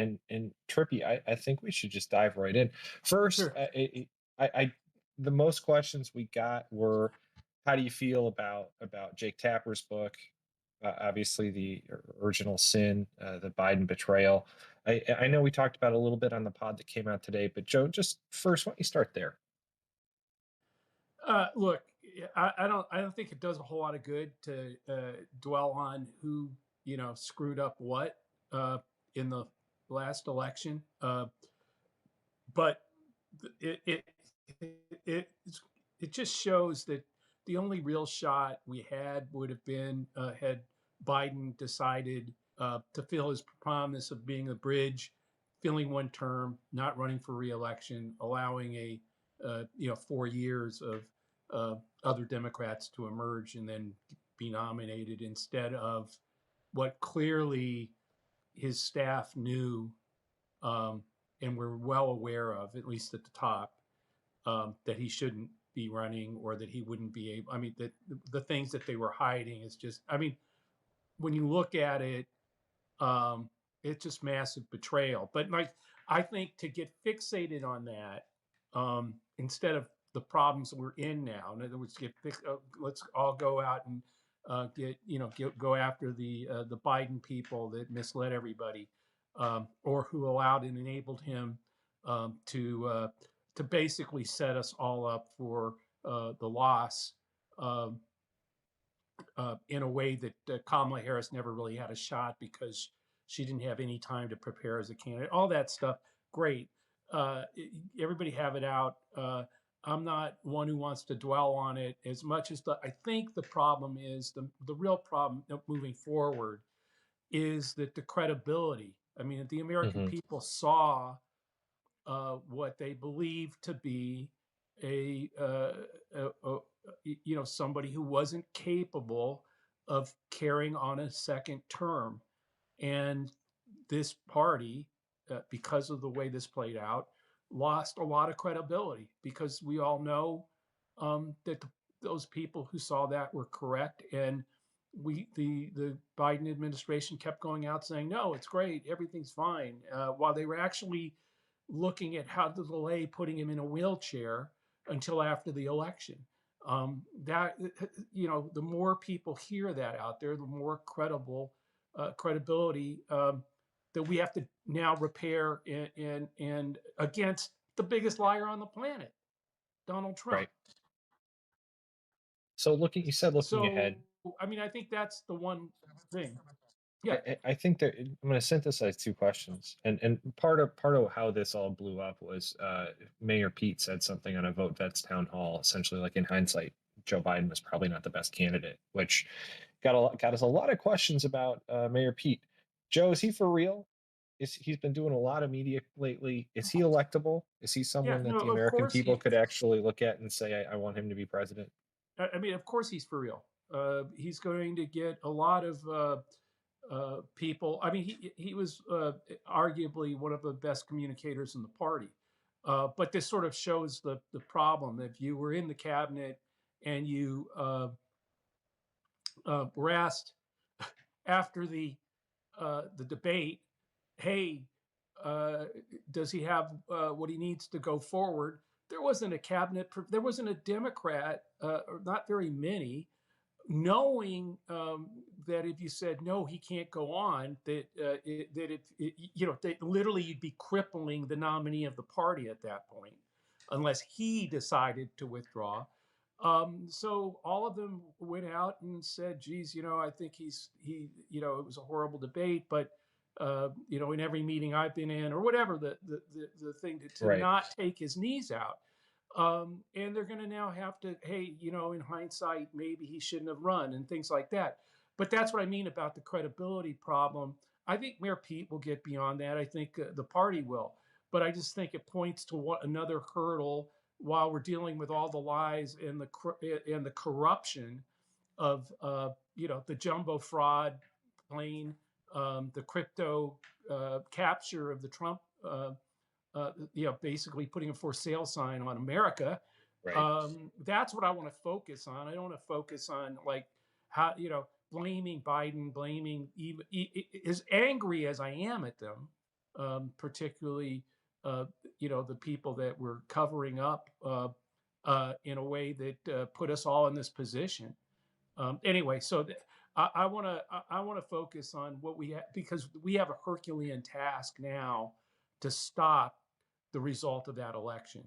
And Trippy, I think we should just dive right in. First, Sure. the most questions we got were, how do you feel about Jake Tapper's book? Obviously, the original sin, the Biden betrayal. I know we talked about it a little bit on the pod that came out today, but Joe, just first, why don't you start there? Look, I don't think it does a whole lot of good to dwell on who screwed up what in the last election. But it it it it just shows that the only real shot we had would have been had Biden decided to fill his promise of being a bridge, filling one term, not running for reelection, allowing a 4 years of other Democrats to emerge and then be nominated instead of what clearly his staff knew um, and were well aware of, at least at the top, that he shouldn't be running or that he wouldn't be able. I mean, the things that they were hiding is just. I mean, when you look at it, um, it's just massive betrayal. But like, I think to get fixated on that instead of the problems we're in now. In other words, let's all go out and go after the Biden people that misled everybody, or who allowed and enabled him to basically set us all up for the loss. Um, in a way that Kamala Harris never really had a shot because she didn't have any time to prepare as a candidate. All that stuff, great. Uh, Everybody have it out. I'm not one who wants to dwell on it as much as I think the problem is the real problem moving forward is that the credibility. I mean, the American Hmm. people saw what they believe to be a, somebody who wasn't capable of carrying on a second term, and this party, because of the way this played out, lost a lot of credibility because we all know that those people who saw that were correct, and the Biden administration kept going out saying no, it's great, everything's fine, while they were actually looking at how to delay putting him in a wheelchair until after the election. That the more people hear that out there, the more credibility that we have to now repair and against the biggest liar on the planet, Donald Trump. Right. So you said looking So, ahead. I mean, I think that's the one thing. Yeah, I think that I'm going to synthesize two questions, and part of how this all blew up was Mayor Pete said something on a Vote Vets town hall, essentially like, in hindsight, Joe Biden was probably not the best candidate, which got us a lot of questions about Mayor Pete. Joe, is he for real? He's been doing a lot of media lately? Is he electable? Is he yeah, someone that no, the of American course people he. could actually look at and say, I want him to be president? I mean, of course he's for real. He's going to get a lot of people. I mean, he was arguably one of the best communicators in the party. But this sort of shows the problem. If you were in the cabinet and you were asked after the debate, hey, uh, does he have what he needs to go forward? There wasn't a cabinet. There wasn't a Democrat, or not very many, knowing that if you said no, he can't go on, that literally you'd be crippling the nominee of the party at that point, unless he decided to withdraw. So all of them went out and said, "Geez, I think it was a horrible debate, but in every meeting I've been in, or whatever the thing to Right. not take his knees out." And they're going to now have to, hey, in hindsight, maybe he shouldn't have run and things like that. But that's what I mean about the credibility problem. I think Mayor Pete will get beyond that. I think the party will. But I just think it points to another hurdle while we're dealing with all the lies and the corruption of the jumbo fraud plane, the crypto capture of the Trump basically putting a for sale sign on America. Right. That's what I want to focus on. I don't want to focus on like how blaming Biden, blaming even as angry as I am at them. particularly the people that were covering up in a way that put us all in this position. Anyway, so I want to focus on what we have, because we have a Herculean task now to stop the result of that election.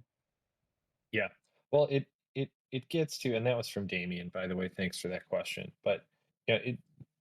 Yeah. Well, it gets to, and that was from Damien, by the way. Thanks for that question. But yeah,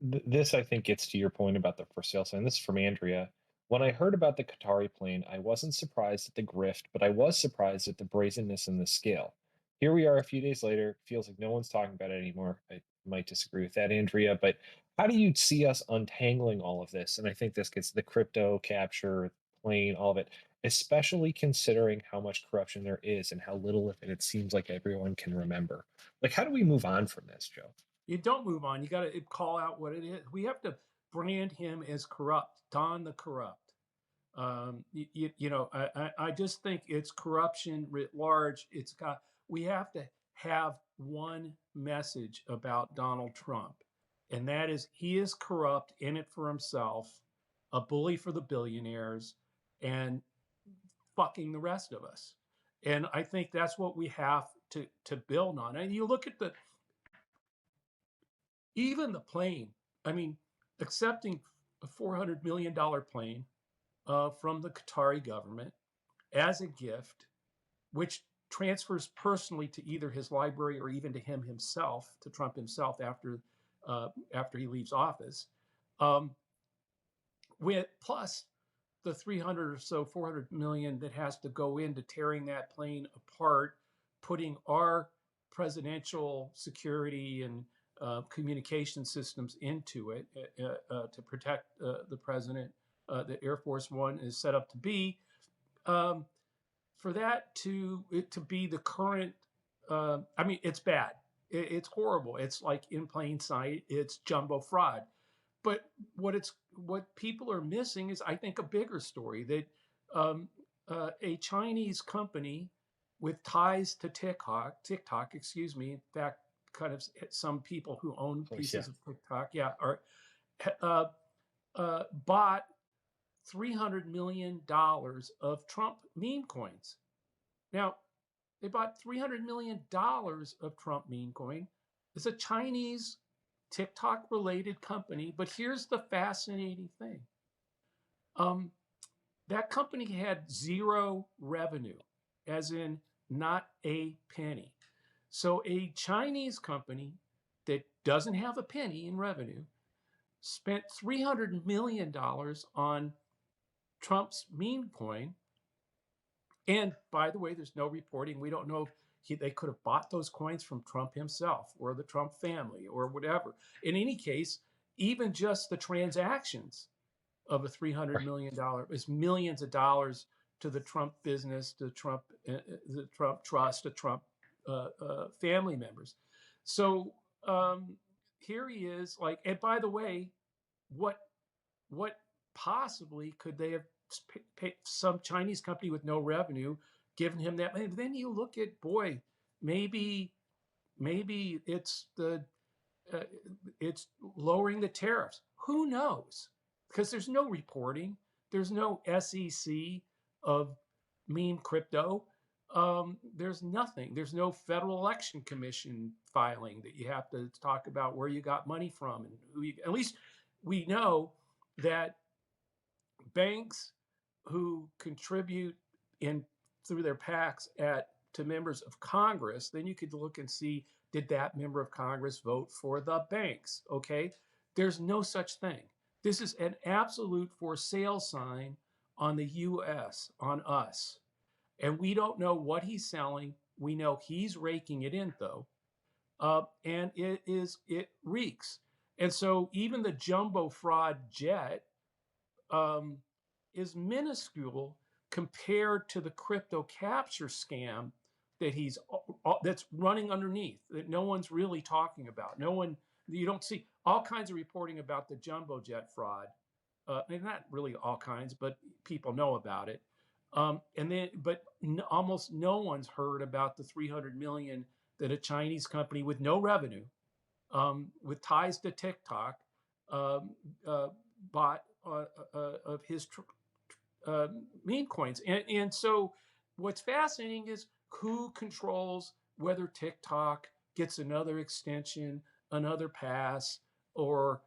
this I think gets to your point about the for sale sign. This is from Andrea. When I heard about the Qatari plane, I wasn't surprised at the grift, but I was surprised at the brazenness and the scale. Here we are a few days later. Feels like no one's talking about it anymore. I might disagree with that, Andrea, but how do you see us untangling all of this? And I think this gets the crypto capture plane, all of it, especially considering how much corruption there is and how little of it seems like everyone can remember. Like, how do we move on from this, Joe? You don't move on. You got to call out what it is. We have to brand him as corrupt, Don the corrupt. I just think it's corruption writ large. We have to have one message about Donald Trump, and that is he is corrupt, in it for himself, a bully for the billionaires, and fucking the rest of us. And I think that's what we have to build on. And you look at even the plane. I mean, accepting a $400 million plane from the Qatari government as a gift, which transfers personally to either his library or even to him himself, to Trump himself after he leaves office, um, with plus the 300 or so 400 million that has to go into tearing that plane apart, putting our presidential security and communication systems into it to protect the president. The Air Force One is set up to be. For that to be the current, I mean, it's bad. It's horrible. It's like in plain sight. It's jumbo fraud. But what people are missing is, I think, a bigger story that a Chinese company with ties to TikTok, excuse me, in fact, kind of some people who own Of course, yeah. pieces of TikTok, yeah, are uh, bought $300 million of Trump meme coins. Now, they bought $300 million of Trump meme coin. It's a Chinese TikTok related company. But here's the fascinating thing. Um, that company had zero revenue, as in not a penny. So a Chinese company that doesn't have a penny in revenue spent $300 million on Trump's meme coin. And by the way, there's no reporting. We don't know if they could have bought those coins from Trump himself or the Trump family or whatever. In any case, even just the transactions of a $300 million is millions of dollars to the Trump business, to the Trump trust, to Trump family members. So here he is, like, and by the way, what what possibly could they have paid some Chinese company with no revenue given him that money? Then you look at, boy, maybe it's uh, it's lowering the tariffs. Who knows? Because there's no reporting. There's no SEC of meme crypto. There's nothing. There's no Federal Election Commission filing that you have to talk about where you got money from and who you. At least we know that banks who contribute in through their PACs to members of Congress, then you could look and see, did that member of Congress vote for the banks? Okay, there's no such thing. This is an absolute for sale sign on the U.S., on us, and we don't know what he's selling. We know he's raking it in though, and it reeks. And so even the jumbo fraud jet um, is minuscule compared to the crypto capture scam that that's running underneath, that no one's really talking about. No one, you don't see all kinds of reporting about the jumbo jet fraud. And not really all kinds, but people know about it. But almost no one's heard about the 300 million that a Chinese company with no revenue, with ties to TikTok, um, bought of his meme coins. And so what's fascinating is who controls whether TikTok gets another extension, another pass, or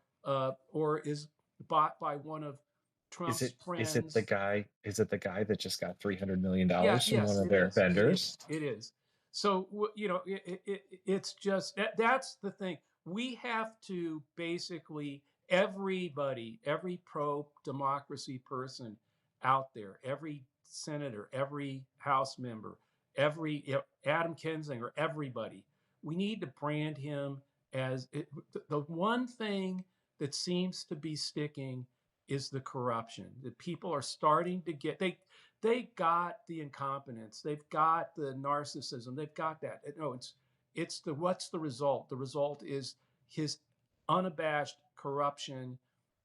is bought by one of Is Trump's it is it the friends. guy is it the guy that just got Yeah, $300 million from one yes, of it their is. It vendors? is. It is. So it's just that's the thing. We have to basically everybody, every pro democracy person out there, every senator, every House member, every Adam Kinzinger, everybody. We need to brand him as the one thing that seems to be sticking is the corruption. That people are starting to get they got the incompetence, they've got the narcissism, they've got that. No, it's the what's the result? The result is his unabashed corruption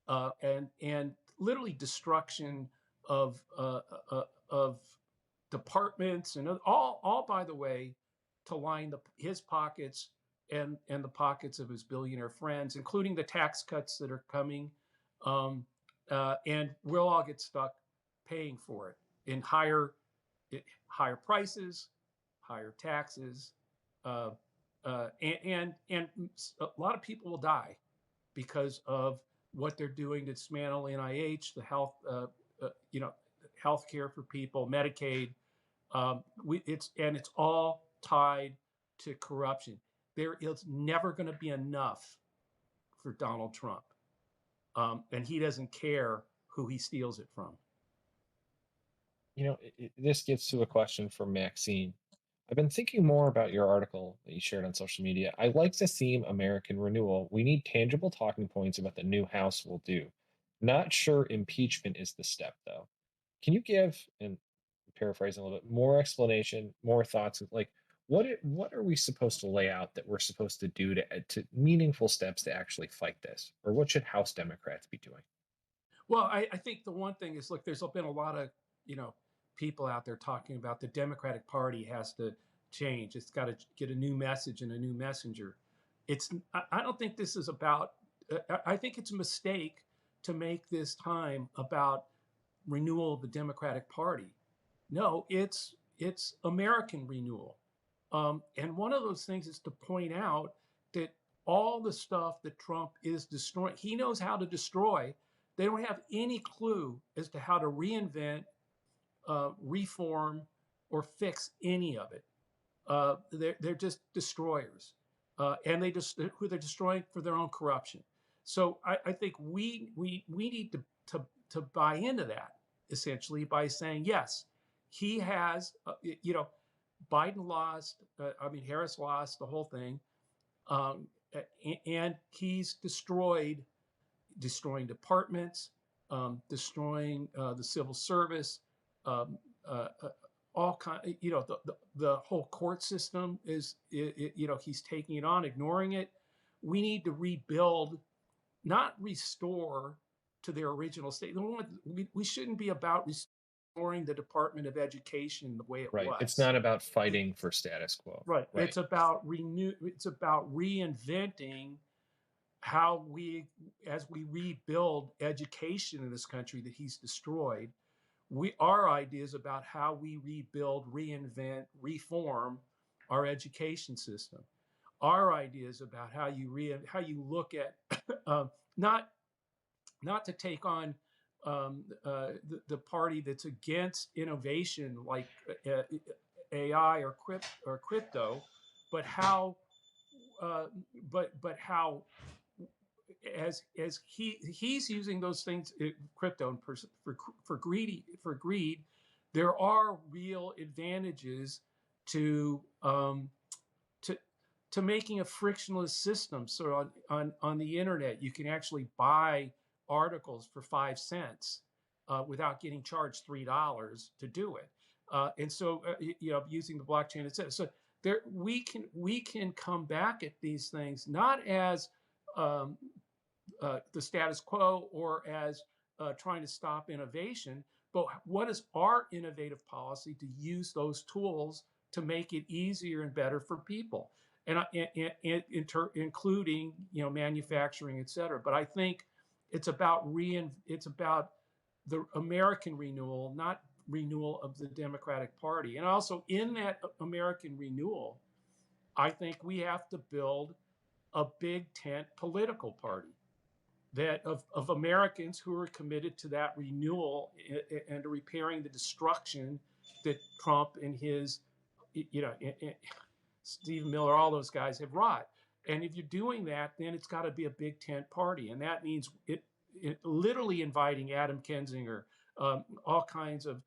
and literally destruction of of departments and all by the way to line his pockets and the pockets of his billionaire friends, including the tax cuts that are coming, um, and we'll all get stuck paying for it in higher prices, higher taxes, uh, and a lot of people will die because of what they're doing to dismantle NIH, the health, health care for people, Medicaid. It's all tied to corruption. There is never going to be enough for Donald Trump, and he doesn't care who he steals it from. This gets to a question from Maxine. I've been thinking more about your article that you shared on social media. I like the theme American renewal. We need tangible talking points about the new House will do. Not sure impeachment is the step, though. Can you give, and paraphrasing a little bit, more explanation, more thoughts? Like, what are we supposed to lay out that we're supposed to do to meaningful steps to actually fight this? Or what should House Democrats be doing? Well, I think the one thing is, look, there's been a lot of you know people out there talking about the Democratic Party has to change. It's got to get a new message and a new messenger. I don't think this is about. I think it's a mistake to make this time about renewal of the Democratic Party. No, it's American renewal. And one of those things is to point out that all the stuff that Trump is destroying, he knows how to destroy. They don't have any clue as to how to reinvent, reform, or fix any of it. They're just destroyers, and who they're destroying for their own corruption. So I think we need to buy into that essentially by saying yes, he has. Biden lost. I mean, Harris lost the whole thing, um, and he's destroying departments, destroying the civil service, um, uh, uh, all kind. The whole court system is. He's taking it on, ignoring it. We need to rebuild, not restore to their original state. We shouldn't be about restoring the Department of Education the way it Right. It's was. not about fighting for status quo. Right. Right. It's about reinventing how as we rebuild education in this country that he's destroyed. Our ideas about how we rebuild, reinvent, reform our education system. Our ideas about how you look at not to take on the party that's against innovation like AI or crypto, but how uh, but how as he's using those things, crypto and for greed, there are real advantages to to to making a frictionless system. So on the internet, you can actually buy articles for 5 cents without getting charged $3 to do it. And so, using the blockchain, etc. So there, we can come back at these things not as um, the status quo or as trying to stop innovation, but what is our innovative policy to use those tools to make it easier and better for people, including manufacturing, et cetera. But I think it's about the American renewal, not renewal of the Democratic Party. And also in that American renewal, I think we have to build a big tent political party that of Americans who are committed to that renewal and to repairing the destruction that Trump and his, you know, Stephen Miller, all those guys have wrought. And if you're doing that, then it's got to be a big tent party, and that means it literally inviting Adam Kinzinger, all kinds of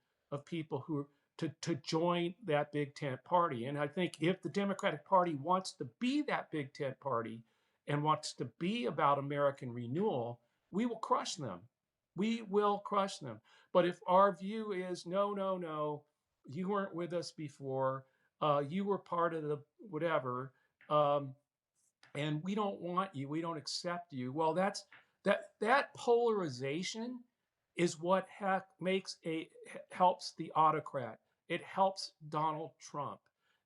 people who to join that big tent party. And I think if the Democratic Party wants to be that big tent party and wants to be about American renewal, we will crush them. We will crush them. But if our view is no, no, no, you weren't with us before, you were part of the whatever, um, and we don't want you, we don't accept you. Well, that polarization is what makes a helps the autocrat. It helps Donald Trump.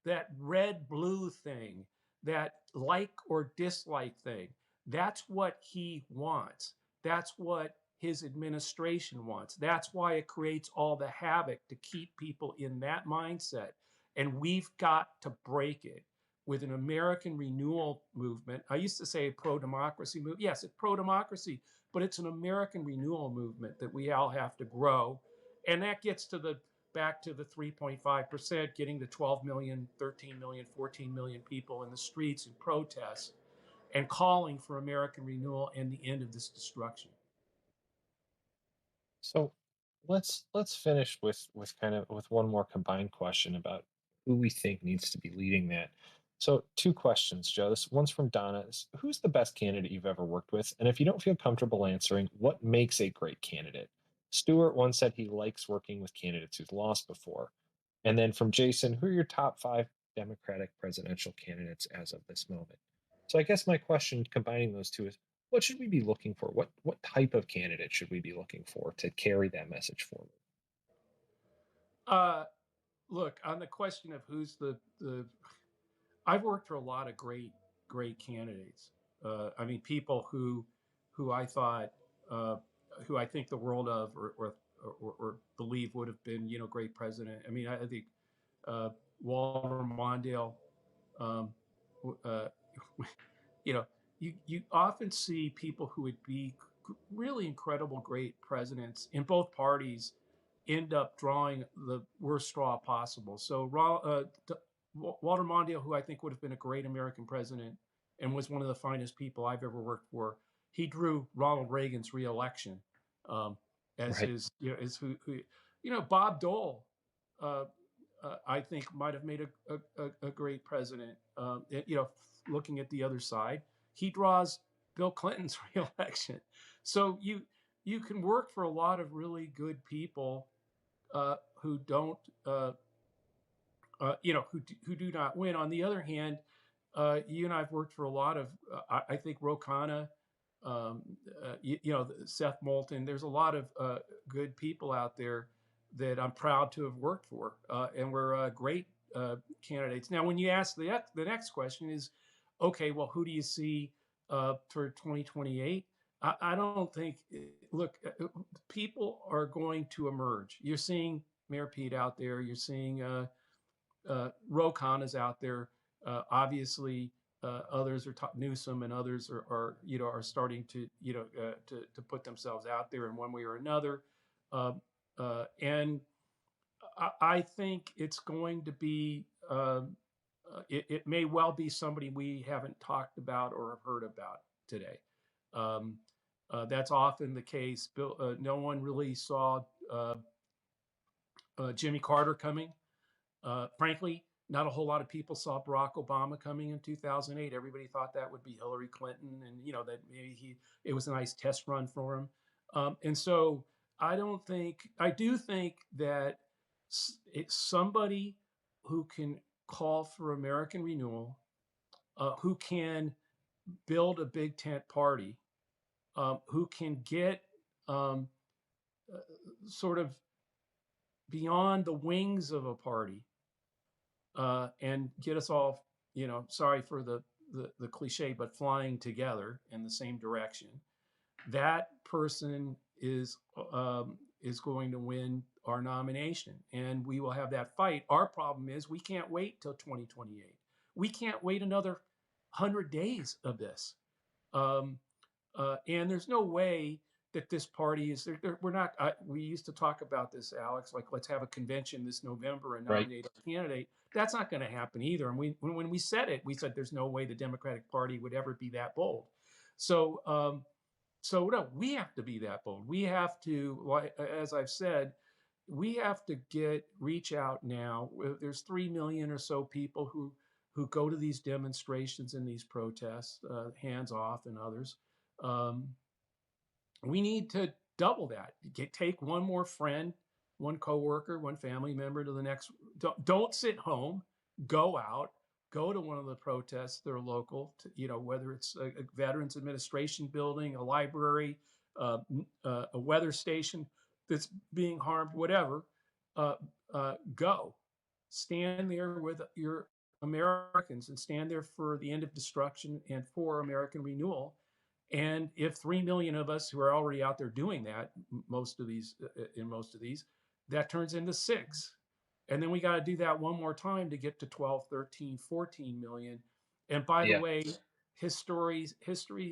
That red blue thing, that like or dislike thing, that's what he wants. That's what his administration wants. That's why it creates all the havoc to keep people in that mindset. And we've got to break it with an American renewal movement. I used to say pro-democracy movement. Yes, it's pro-democracy, but it's an American renewal movement that we all have to grow. And that gets to the back to the 3.5%, getting the 12 million, 13 million, 14 million people in the streets in protest and calling for American renewal and the end of this destruction. So let's finish with kind of with one more combined question about who we think needs to be leading that. So two questions, Joe. This one's from Donna. Who's the best candidate you've ever worked with? And if you don't feel comfortable answering, what makes a great candidate? Stuart once said he likes working with candidates who've lost before. And then from Jason, who are your top five Democratic presidential candidates as of this moment? So I guess my question combining those two is what should we be looking for? What type of candidate should we be looking for to carry that message forward? Uh, Look, on the question of who's the I've worked for a lot of great candidates. I mean, people who I thought who I think the world of or believe would have been great president. I mean, I think uh, Walter Mondale. Um, uh, you know, you often see people who would be really incredible, great presidents in both parties end up drawing the worst straw possible. So Walter Mondale, who I think would have been a great American president and was one of the finest people I've ever worked for, he drew Ronald Reagan's reelection um, as Right. his, as who Bob Dole, uh, I think might have made a great president. Looking at the other side, he draws Bill Clinton's reelection. So you can work for a lot of really good people who don't who do not win. On the other hand, you and I've worked for a lot of I think Ro Khanna, Seth Moulton. There's a lot of good people out there that I'm proud to have worked for, and we're great candidates. Now, when you ask the next question is, okay, well, who do you see for 2028? I don't think. Look, people are going to emerge. You're seeing Mayor Pete out there. You're seeing Ro Khanna's out there. Obviously, others are Newsom and others are starting to to put themselves out there in one way or another. Uh, and I think it's going to be. It may well be somebody we haven't talked about or have heard about today. Um, that's often the case. No one really saw Jimmy Carter coming. Frankly, not a whole lot of people saw Barack Obama coming in 2008. Everybody thought that would be Hillary Clinton, and that maybe it was a nice test run for him. And so I do think that it's somebody who can call for American renewal, who can build a big tent party, who can get um, uh, sort of beyond the wings of a party and get us all, sorry for the cliche, but flying together in the same direction. That person is is going to win our nomination, and we will have that fight. Our problem is we can't wait till 2028. We can't wait another 100 days of this. Um, and there's no way that this party is there. We're not. We used to talk about this, Alex. Like, let's have a convention this November and Right. nominate a candidate. That's not going to happen either. And when we said it, we said there's no way the Democratic Party would ever be that bold. So, so no, we have to be that bold. We have to, like, as I've said, we have to reach out now. There's 3 million or so people who go to these demonstrations and these protests, Hands Off and others. Um, we need to double that. Take one more friend, one coworker, one family member to the next. Don't sit home. Go out. Go to one of the protests that are local. Whether it's a Veterans Administration building, a library, uh, a weather station that's being harmed, whatever. Uh, Go. Stand there with your Americans and stand there for the end of destruction and for American renewal. And if 3 million of us who are already out there doing that, most of these, that turns into 6. And then we got to do that one more time to get to 12, 13, 14 million. And by the Yeah. way, history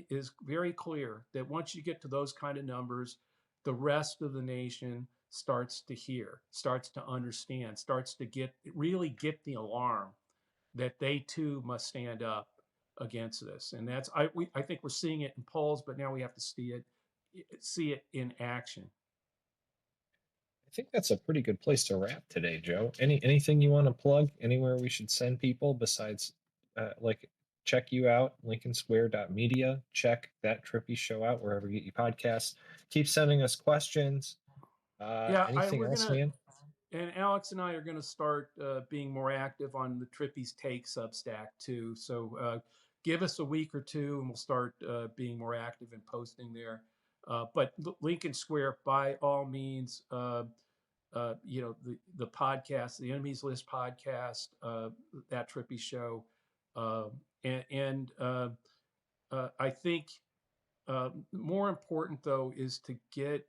is very clear that once you get to those kind of numbers, the rest of the nation starts to hear, starts to understand, starts to really get the alarm that they too must stand up against this. And I think we're seeing it in polls, but now we have to see it in action. I think that's a pretty good place to wrap today, Joe. Anything you want to plug? Anywhere we should send people besides, like, check you out, lincolnsquare.media. Check that Trippy show out wherever you get your podcasts. Keep sending us questions. Yeah, Anything we're else, gonna man? and Alex and I are gonna start being more active on the Trippy's Take Substack too. So give us a week or two, and we'll start being more active and posting there. But Lincoln Square, by all means, the podcast, the Enemies List podcast, that Trippy show, uh, and I think more important though is to get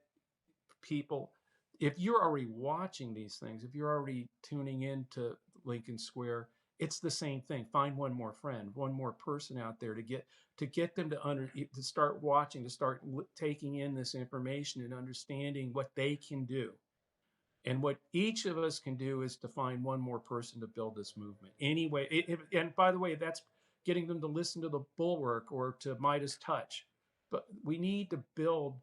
people. If you're already watching these things, if you're already tuning into Lincoln Square, it's the same thing. Find one more friend, one more person out there to get them to start watching, to start taking in this information and understanding what they can do. And what each of us can do is to find one more person to build this movement. Anyway, and by the way, that's getting them to listen to the Bulwark or to Midas Touch. But we need to build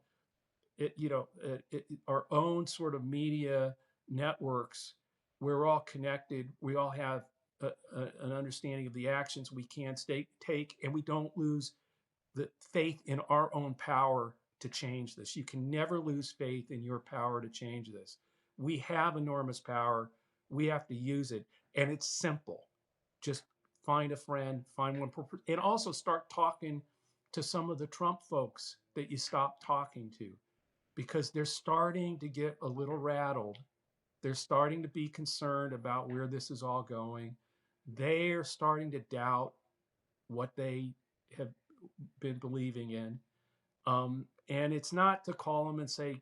our own sort of media networks. We're all connected. We all have an understanding of the actions we can take, and we don't lose the faith in our own power to change this. You can never lose faith in your power to change this. We have enormous power. We have to use it. And it's simple. Just find a friend, find one, and also start talking to some of the Trump folks that you stopped talking to, because they're starting to get a little rattled. They're starting to be concerned about where this is all going. They are starting to doubt what they have been believing in. And it's not to call them and say,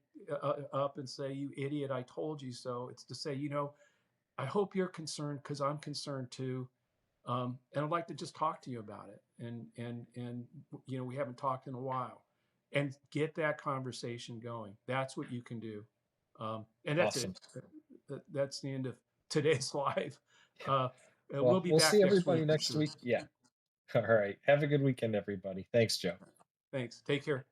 up and say, you idiot, I told you so. It's to say, I hope you're concerned because I'm concerned too. And I'd like to just talk to you about it. And we haven't talked in a while, and get that conversation going. That's what you can do. And that's it. Awesome. That's the end of today's live. Uh, we'll Well, be we'll back see next everybody week for next sure. week. Yeah. All right. Have a good weekend, everybody. Thanks, Joe. Thanks. Take care.